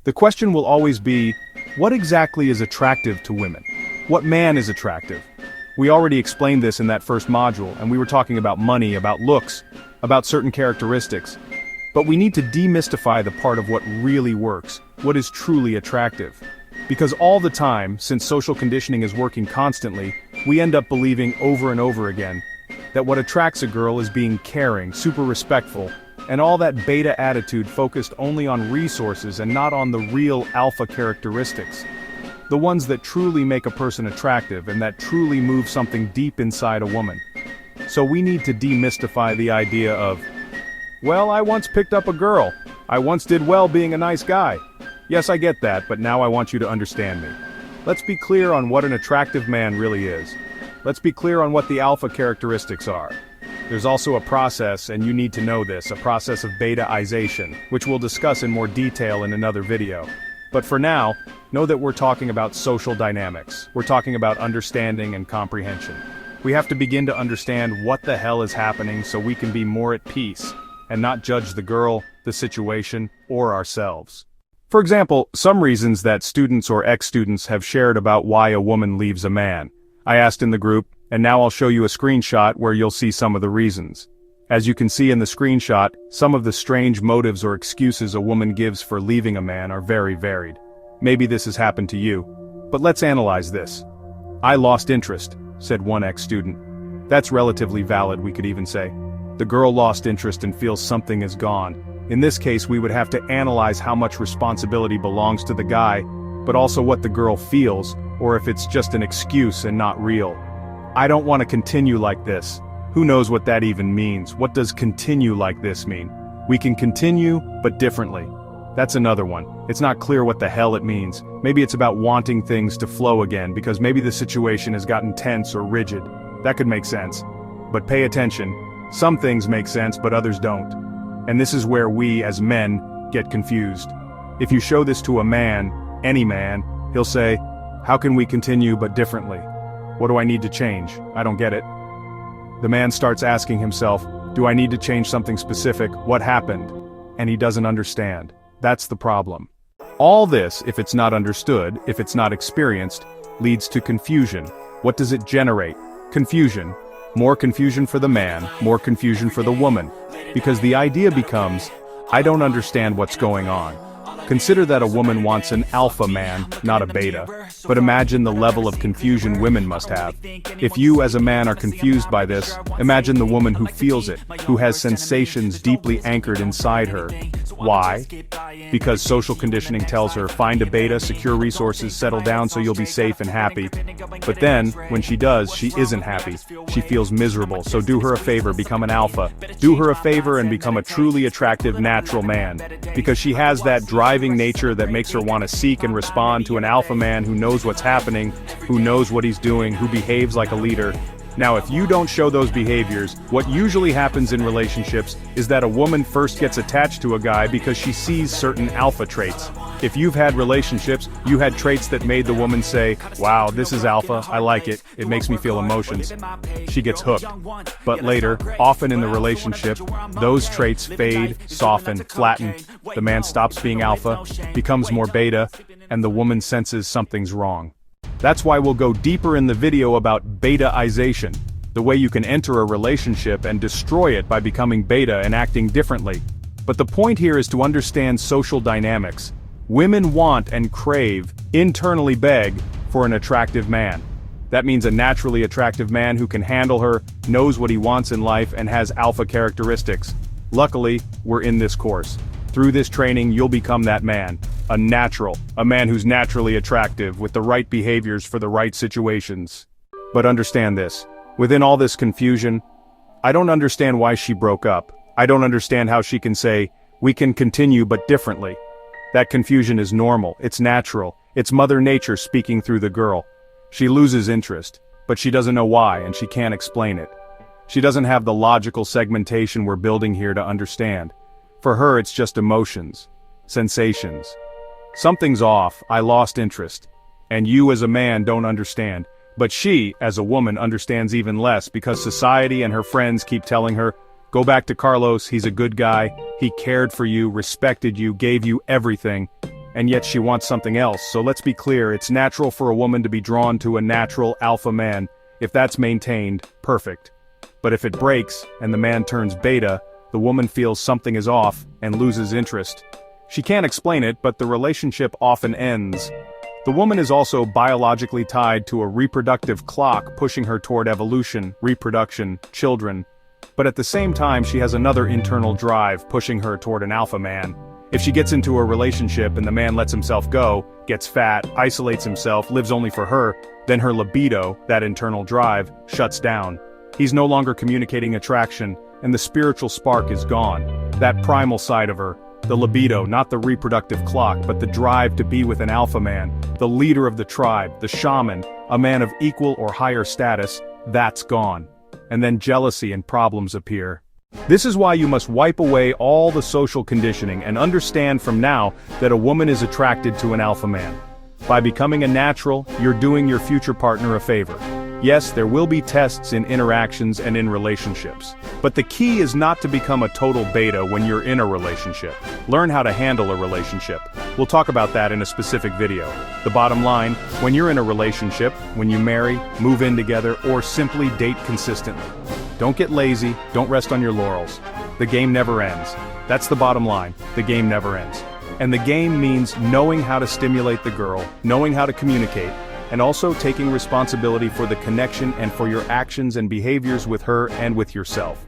The question will always be, what exactly is attractive to women? What man is attractive? We already explained this in that first module, and we were talking about money, about looks, about certain characteristics. But we need to demystify the part of what really works, what is truly attractive. Because all the time, since social conditioning is working constantly, we end up believing over and over again that what attracts a girl is being caring, super respectful, and all that beta attitude focused only on resources and not on the real alpha characteristics. The ones that truly make a person attractive and that truly move something deep inside a woman. So we need to demystify the idea of, well, I once picked up a girl. I once did well being a nice guy. Yes, I get that, but now I want you to understand me. Let's be clear on what an attractive man really is. Let's be clear on what the alpha characteristics are. There's also a process, and you need to know this, a process of betaization, which we'll discuss in more detail in another video. But for now, know that we're talking about social dynamics. We're talking about understanding and comprehension. We have to begin to understand what the hell is happening so we can be more at peace, and not judge the girl, the situation, or ourselves. For example, some reasons that students or ex-students have shared about why a woman leaves a man. I asked in the group, and now I'll show you a screenshot where you'll see some of the reasons. As you can see in the screenshot, some of the strange motives or excuses a woman gives for leaving a man are very varied. Maybe this has happened to you. But let's analyze this. I lost interest, said one ex-student. That's relatively valid, we could even say. The girl lost interest and feels something is gone. In this case, we would have to analyze how much responsibility belongs to the guy, but also what the girl feels, or if it's just an excuse and not real. I don't want to continue like this. Who knows what that even means? What does continue like this mean? We can continue, but differently. That's another one. It's not clear what the hell it means. Maybe it's about wanting things to flow again because maybe the situation has gotten tense or rigid. That could make sense. But pay attention. Some things make sense, but others don't. And this is where we, as men, get confused. If you show this to a man, any man, he'll say, how can we continue but differently? What do I need to change? I don't get it. The man starts asking himself, do I need to change something specific? What happened? And he doesn't understand. That's the problem. All this, if it's not understood, if it's not experienced, leads to confusion. What does it generate? Confusion. More confusion for the man, more confusion for the woman. Because the idea becomes, I don't understand what's going on. Consider that a woman wants an alpha man, not a beta. But imagine the level of confusion women must have. If you as a man are confused by this, imagine the woman who feels it, who has sensations deeply anchored inside her. Why? Because social conditioning tells her, find a beta, secure resources, settle down so you'll be safe and happy. But then, when she does, she isn't happy. She feels miserable, so do her a favor, become an alpha. Do her a favor and become a truly attractive natural man. Because she has that driving nature that makes her want to seek and respond to an alpha man who knows what's happening, who knows what he's doing, who behaves like a leader. Now, if you don't show those behaviors, what usually happens in relationships is that a woman first gets attached to a guy because she sees certain alpha traits. If you've had relationships, you had traits that made the woman say, wow, this is alpha, I like it, it makes me feel emotions. She gets hooked. But later, often in the relationship, those traits fade, soften, flatten. The man stops being alpha, becomes more beta, and the woman senses something's wrong. That's why we'll go deeper in the video about betaization, the way you can enter a relationship and destroy it by becoming beta and acting differently. But the point here is to understand social dynamics. Women want and crave, internally beg, for an attractive man. That means a naturally attractive man who can handle her, knows what he wants in life, and has alpha characteristics. Luckily, we're in this course. Through this training, you'll become that man. A man who's naturally attractive with the right behaviors for the right situations. But understand this. Within all this confusion, I don't understand why she broke up. I don't understand how she can say, we can continue but differently. That confusion is normal, it's natural, it's Mother Nature speaking through the girl. She loses interest, but she doesn't know why and she can't explain it. She doesn't have the logical segmentation we're building here to understand. For her it's just emotions, sensations. Something's off, I lost interest. And you as a man don't understand. But she, as a woman, understands even less because society and her friends keep telling her, go back to Carlos, he's a good guy, he cared for you, respected you, gave you everything. and yet she wants something else. So let's be clear, it's natural for a woman to be drawn to a natural alpha man. If that's maintained, perfect. But if it breaks, and the man turns beta, the woman feels something is off, and loses interest. She can't explain it, but the relationship often ends. The woman is also biologically tied to a reproductive clock pushing her toward evolution, reproduction, children. But at the same time she has another internal drive pushing her toward an alpha man. If she gets into a relationship and the man lets himself go, gets fat, isolates himself, lives only for her, then her libido, that internal drive, shuts down. He's no longer communicating attraction, and the spiritual spark is gone. That primal side of her, the libido, not the reproductive clock, but the drive to be with an alpha man, the leader of the tribe, the shaman, a man of equal or higher status, that's gone. And then jealousy and problems appear. This is why you must wipe away all the social conditioning and understand from now that a woman is attracted to an alpha man. By becoming a natural, you're doing your future partner a favor. Yes, there will be tests in interactions and in relationships. But the key is not to become a total beta when you're in a relationship. Learn how to handle a relationship. We'll talk about that in a specific video. The bottom line, when you're in a relationship, when you marry, move in together, or simply date consistently, don't get lazy, don't rest on your laurels. The game never ends. That's the bottom line, the game never ends. And the game means knowing how to stimulate the girl, knowing how to communicate, and also taking responsibility for the connection and for your actions and behaviors with her and with yourself.